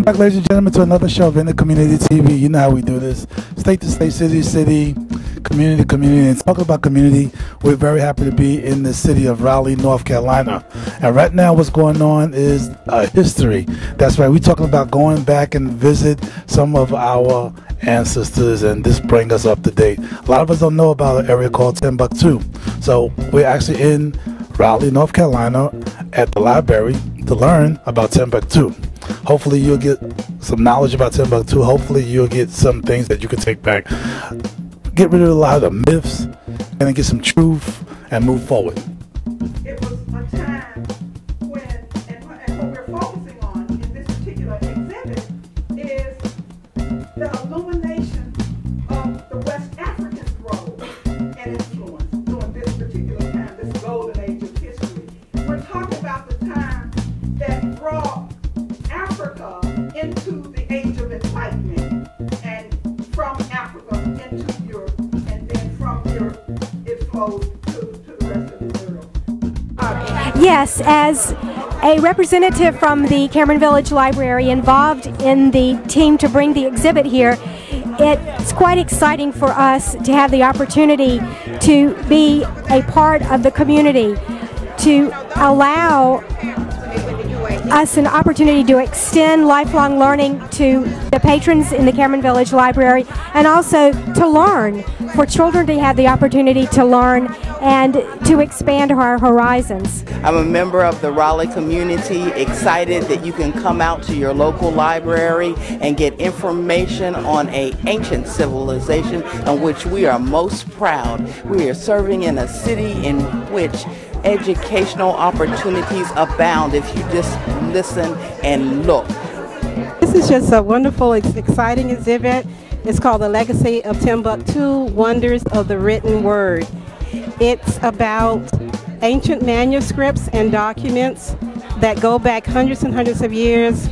Welcome back, ladies and gentlemen, to another show of In the Community TV. You know how we do this. State to state, city to city, community to community. And talking about community, we're very happy to be in the city of Raleigh, North Carolina. And right now what's going on is history. That's right. We're talking about going back and visit some of our ancestors, and this brings us up to date. A lot of us don't know about an area called Timbuktu. So we're actually in Raleigh, North Carolina at the library to learn about Timbuktu. Hopefully you'll get some knowledge about Timbuktu. Hopefully you'll get some things that you can take back. Get rid of a lot of the myths and get some truth and move forward. It was a time when, and what we're focusing on in this particular exhibit is the illumination of the West African role and influence during this particular time, this golden age of history. We're talking about the time that brought Africa into the age of enlightenment, and from Africa into Europe, and then from Europe it flowed to the rest of the world. Yes, as a representative from the Cameron Village Library involved in the team to bring the exhibit here, it's quite exciting for us to have the opportunity to be a part of the community, to allow us an opportunity to extend lifelong learning to the patrons in the Cameron Village Library, and also to learn, for children to have the opportunity to learn and to expand our horizons. I'm a member of the Raleigh community, excited that you can come out to your local library and get information on an ancient civilization in which we are most proud. We are serving in a city in which educational opportunities abound if you just listen and look. This is just a wonderful, exciting exhibit. It's called The Legacy of Timbuktu, Wonders of the Written Word. It's about ancient manuscripts and documents that go back hundreds and hundreds of years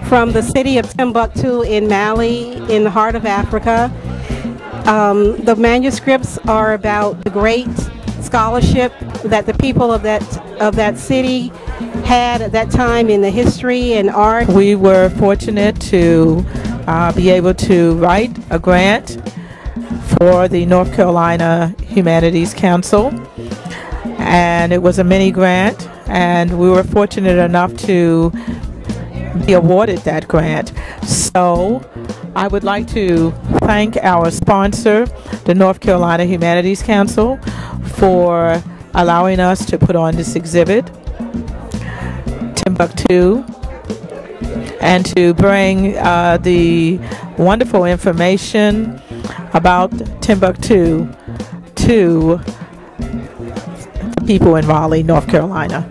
from the city of Timbuktu in Mali, in the heart of Africa. The manuscripts are about the great scholarship that the people of that city had at that time in the history and art. We were fortunate to be able to write a grant for the North Carolina Humanities Council, and it was a mini grant, and we were fortunate enough to be awarded that grant. So I would like to thank our sponsor, the North Carolina Humanities Council, for allowing us to put on this exhibit, Timbuktu, and to bring the wonderful information about Timbuktu to the people in Raleigh, North Carolina.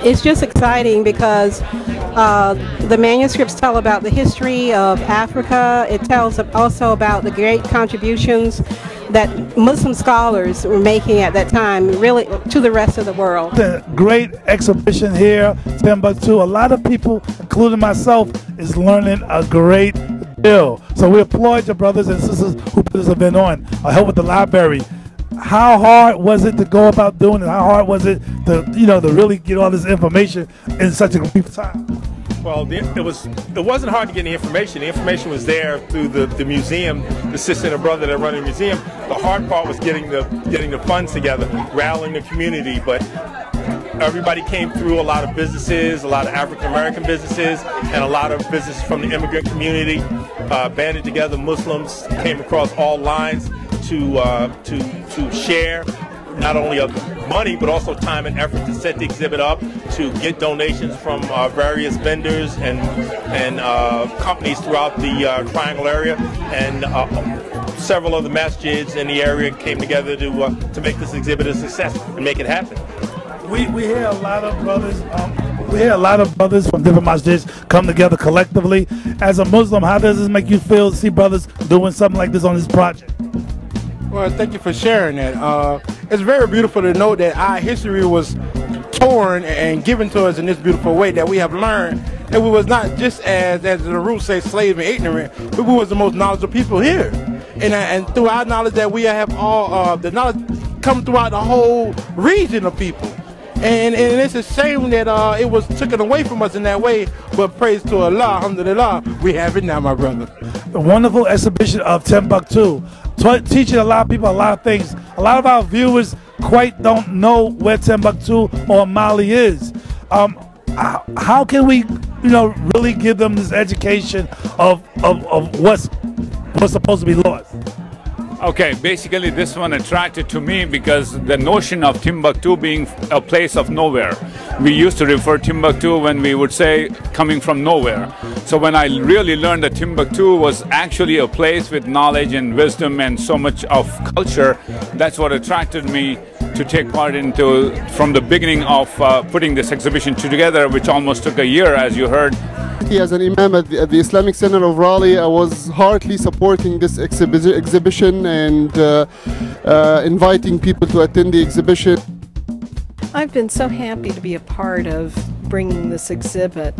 It's just exciting because the manuscripts tell about the history of Africa. It tells also about the great contributions that Muslim scholars were making at that time, really, to the rest of the world. The great exhibition here, Timbuktu. A lot of people, including myself, is learning a great deal. So we applaud your brothers and sisters who put this event on. I help with the library. How hard was it to go about doing it? How hard was it to, to really get all this information in such a brief time? Well, it wasn't hard to get the information. The information was there through the museum, the sister and the brother that run the museum. The hard part was getting the funds together, rallying the community. But everybody came through, a lot of businesses, a lot of African American businesses, and a lot of businesses from the immigrant community banded together. Muslims came across all lines to share not only of money but also time and effort to set the exhibit up, to get donations from various vendors and companies throughout the Triangle area, and several of the masjids in the area came together to make this exhibit a success and make it happen. We hear a lot of brothers. We hear a lot of brothers from different masjids come together collectively. As a Muslim, how does this make you feel to see brothers doing something like this on this project? Well, thank you for sharing that. It's very beautiful to know that our history was torn and given to us in this beautiful way, that we have learned that we was not just as the roots say, slave and ignorant, but we was the most knowledgeable people here. And through our knowledge that we have all the knowledge come throughout the whole region of people. And it's a shame that it was taken away from us in that way, but praise to Allah, alhamdulillah, we have it now, my brother. The wonderful exhibition of Timbuktu, teaching a lot of people a lot of things. A lot of our viewers quite don't know where Timbuktu or Mali is. How can we, really give them this education of what's supposed to be lost? Okay, basically this one attracted to me because the notion of Timbuktu being a place of nowhere. We used to refer Timbuktu when we would say coming from nowhere. So when I really learned that Timbuktu was actually a place with knowledge and wisdom and so much of culture, that's what attracted me to take part into from the beginning of putting this exhibition together, which almost took a year, as you heard. As an imam at the Islamic Center of Raleigh, I was heartily supporting this exhibition and inviting people to attend the exhibition. I've been so happy to be a part of bringing this exhibit.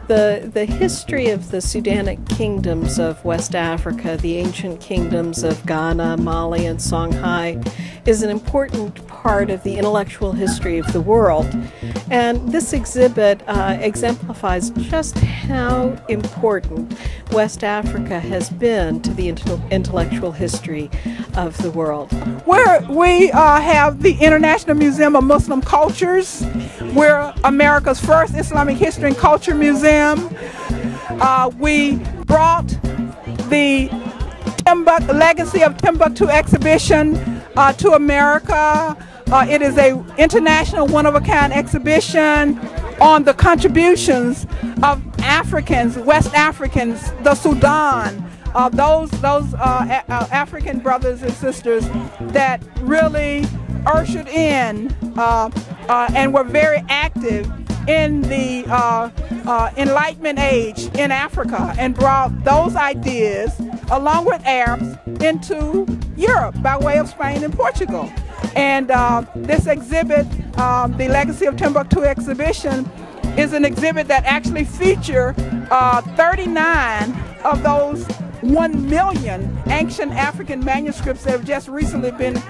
The history of the Sudanic kingdoms of West Africa, the ancient kingdoms of Ghana, Mali, and Songhai, is an important part of the intellectual history of the world. And this exhibit exemplifies just how important West Africa has been to the intellectual history of the world. We have the International Museum of Muslim Cultures. We're America's first Islamic History and Culture Museum. We brought the Legacy of Timbuktu exhibition to America. It is an international one-of-a-kind exhibition on the contributions of Africans, West Africans, the Sudan, those African brothers and sisters that really ushered in and were very active in the Enlightenment age in Africa and brought those ideas along with Arabs into Europe by way of Spain and Portugal. And this exhibit, the Legacy of Timbuktu exhibition, is an exhibit that actually features 39 of those 1 million ancient African manuscripts that have just recently been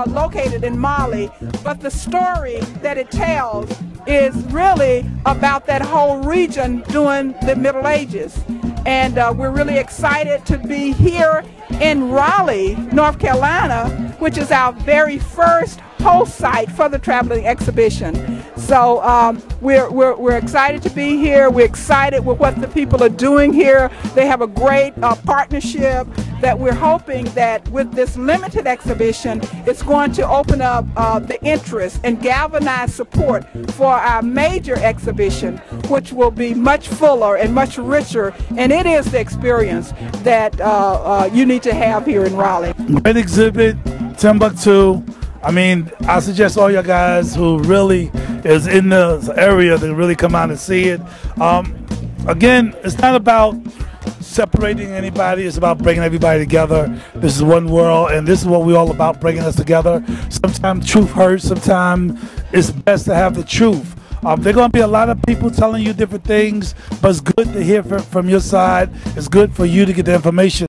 located in Mali. But the story that it tells is really about that whole region during the Middle Ages. And we're really excited to be here in Raleigh, North Carolina, which is our very first host site for the traveling exhibition. So we're excited to be here. We're excited with what the people are doing here. They have a great partnership that we're hoping that with this limited exhibition, it's going to open up the interest and galvanize support for our major exhibition, which will be much fuller and much richer. And it is the experience that you need to have here in Raleigh. Great exhibit, Timbuktu. I mean, I suggest all you guys who really is in the area to really come out and see it. Again, it's not about separating anybody. It's about bringing everybody together. This is one world, and this is what we're all about, bringing us together. Sometimes truth hurts. Sometimes it's best to have the truth. There are going to be a lot of people telling you different things, but it's good to hear from your side. It's good for you to get the information.